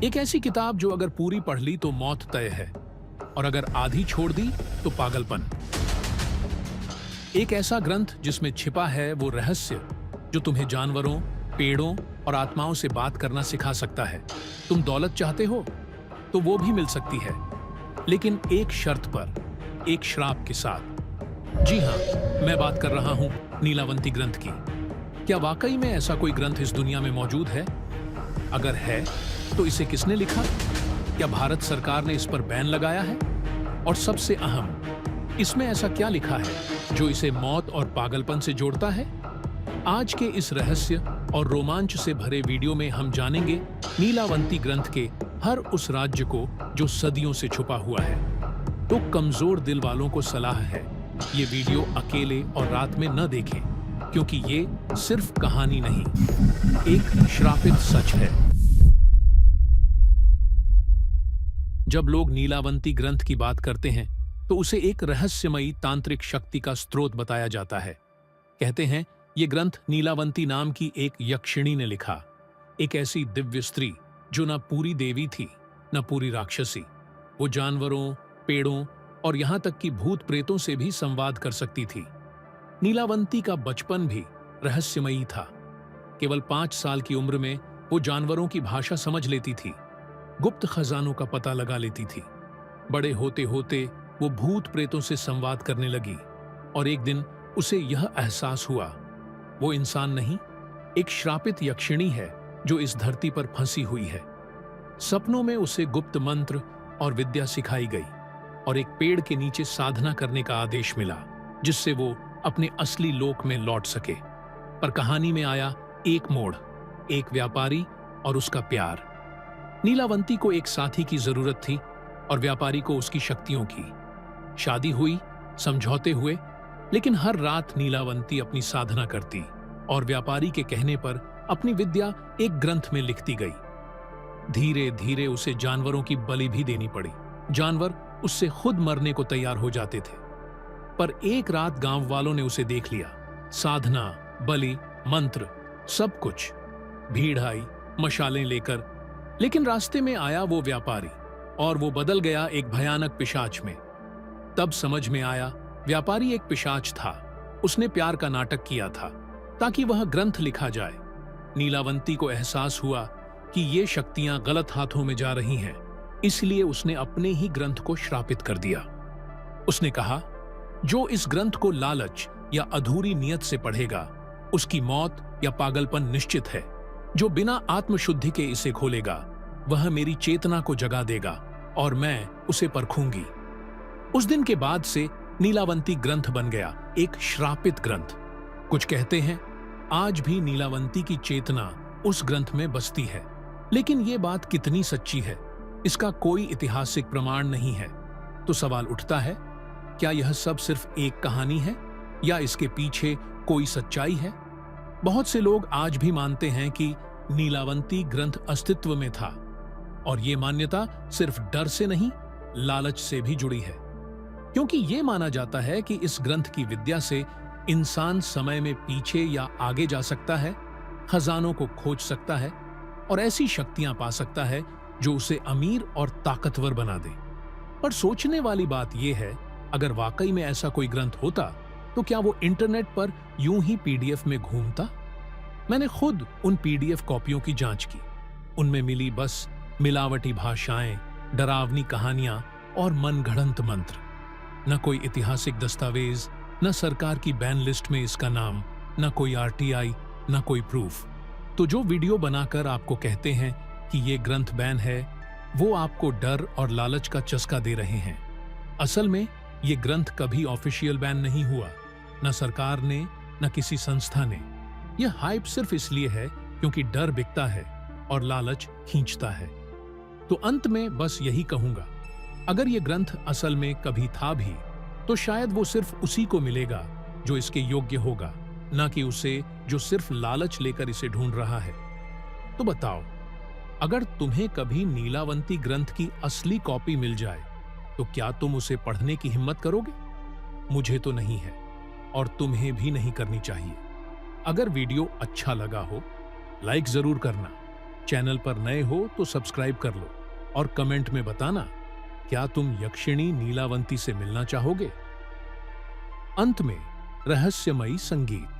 एक ऐसी किताब जो अगर पूरी पढ़ ली तो मौत तय है, और अगर आधी छोड़ दी तो पागलपन। एक ऐसा ग्रंथ जिसमें छिपा है वो रहस्य जो तुम्हें जानवरों, पेड़ों और आत्माओं से बात करना सिखा सकता है। तुम दौलत चाहते हो तो वो भी मिल सकती है, लेकिन एक शर्त पर, एक श्राप के साथ। जी हाँ, मैं बात कर रहा हूं नीलावंती ग्रंथ की। क्या वाकई में ऐसा कोई ग्रंथ इस दुनिया में मौजूद है? अगर है तो इसे किसने लिखा? क्या भारत सरकार ने इस पर बैन लगाया है? और सबसे अहम, इसमें ऐसा क्या लिखा है जो इसे मौत और पागलपन से जोड़ता है? आज के इस रहस्य और रोमांच से भरे वीडियो में हम जानेंगे नीलावंती ग्रंथ के हर उस राज्य को जो सदियों से छुपा हुआ है। तो कमजोर दिल वालों को सलाह है, ये वीडियो अकेले और रात में न देखें, क्योंकि ये सिर्फ कहानी नहीं, एक श्रापित सच है। जब लोग नीलावंती ग्रंथ की बात करते हैं तो उसे एक रहस्यमयी तांत्रिक शक्ति का स्रोत बताया जाता है। कहते हैं ये ग्रंथ नीलावंती नाम की एक यक्षिणी ने लिखा, एक ऐसी दिव्य स्त्री जो न पूरी देवी थी न पूरी राक्षसी। वो जानवरों, पेड़ों और यहां तक कि भूत प्रेतों से भी संवाद कर सकती थी। नीलावंती का बचपन भी रहस्यमयी था। केवल 5 साल की उम्र में वो जानवरों की भाषा समझ लेती थी, गुप्त खजानों का पता लगा लेती थी। बड़े होते होते वो भूत प्रेतों से संवाद करने लगी, और एक दिन उसे यह एहसास हुआ वो इंसान नहीं, एक श्रापित यक्षिणी है जो इस धरती पर फंसी हुई है। सपनों में उसे गुप्त मंत्र और विद्या सिखाई गई, और एक पेड़ के नीचे साधना करने का आदेश मिला, जिससे वो अपने असली लोक में लौट सके। पर कहानी में आया एक मोड़, एक व्यापारी और उसका प्यार। नीलावंती को एक साथी की जरूरत थी और व्यापारी को उसकी शक्तियों की। शादी हुई, समझौते हुए, लेकिन हर रात नीलावंती अपनी साधना करती और व्यापारी के कहने पर अपनी विद्या एक ग्रंथ में लिखती गई। धीरे धीरे उसे जानवरों की बलि भी देनी पड़ी। जानवर उससे खुद मरने को तैयार हो जाते थे। पर एक रात गांव वालों ने उसे देख लिया। साधना, बलि, मंत्र, सब कुछ। भीड़ आई मशालें लेकर, लेकिन रास्ते में आया वो व्यापारी, और वो बदल गया एक भयानक पिशाच में। तब समझ में आया व्यापारी एक पिशाच था। उसने प्यार का नाटक किया था ताकि वह ग्रंथ लिखा जाए। नीलावंती को एहसास हुआ कि ये शक्तियां गलत हाथों में जा रही हैं, इसलिए उसने अपने ही ग्रंथ को श्रापित कर दिया। उसने कहा, जो इस ग्रंथ को लालच या अधूरी नियत से पढ़ेगा उसकी मौत या पागलपन निश्चित है। जो बिना आत्मशुद्धि के इसे खोलेगा वह मेरी चेतना को जगा देगा और मैं उसे परखूंगी। उस दिन के बाद से नीलावंती ग्रंथ बन गया एक श्रापित ग्रंथ। कुछ कहते हैं आज भी नीलावंती की चेतना उस ग्रंथ में बसती है, लेकिन ये बात कितनी सच्ची है इसका कोई ऐतिहासिक प्रमाण नहीं है। तो सवाल उठता है, क्या यह सब सिर्फ एक कहानी है या इसके पीछे कोई सच्चाई है? बहुत से लोग आज भी मानते हैं कि नीलावंती ग्रंथ अस्तित्व में था, और ये मान्यता सिर्फ डर से नहीं, लालच से भी जुड़ी है। क्योंकि ये माना जाता है कि इस ग्रंथ की विद्या से इंसान समय में पीछे या आगे जा सकता है, खजानों को खोज सकता है और ऐसी शक्तियां पा सकता है जो उसे अमीर और ताकतवर बना दे। पर सोचने वाली बात यह है, अगर वाकई में ऐसा कोई ग्रंथ होता तो क्या वो इंटरनेट पर यूं ही पीडीएफ में घूमता? मैंने खुद उन पीडीएफ कॉपियों की जांच की। उनमें मिली बस मिलावटी भाषाएं, डरावनी कहानियां और मनगढ़ंत मंत्र। न कोई ऐतिहासिक दस्तावेज, न सरकार की बैन लिस्ट में इसका नाम, न कोई आरटीआई, न कोई प्रूफ। तो जो वीडियो बनाकर आपको कहते हैं कि ये ग्रंथ बैन है, वो आपको डर और लालच का चस्का दे रहे हैं। असल में ये ग्रंथ कभी ऑफिशियल बैन नहीं हुआ, न सरकार ने न किसी संस्था ने। यह हाइप सिर्फ इसलिए है क्योंकि डर बिकता है और लालच खींचता है। तो अंत में बस यही कहूंगा, अगर ये ग्रंथ असल में कभी था भी तो शायद वो सिर्फ उसी को मिलेगा जो इसके योग्य होगा, ना कि उसे जो सिर्फ लालच लेकर इसे ढूंढ रहा है। तो बताओ, अगर तुम्हें कभी नीलावंती ग्रंथ की असली कॉपी मिल जाए तो क्या तुम उसे पढ़ने की हिम्मत करोगे? मुझे तो नहीं है, और तुम्हें भी नहीं करनी चाहिए। अगर वीडियो अच्छा लगा हो, लाइक जरूर करना चैनल पर नए हो तो सब्सक्राइब कर लो और कमेंट में बताना, क्या तुम यक्षिणी नीलावंती से मिलना चाहोगे? अंत में रहस्यमयी संगीत।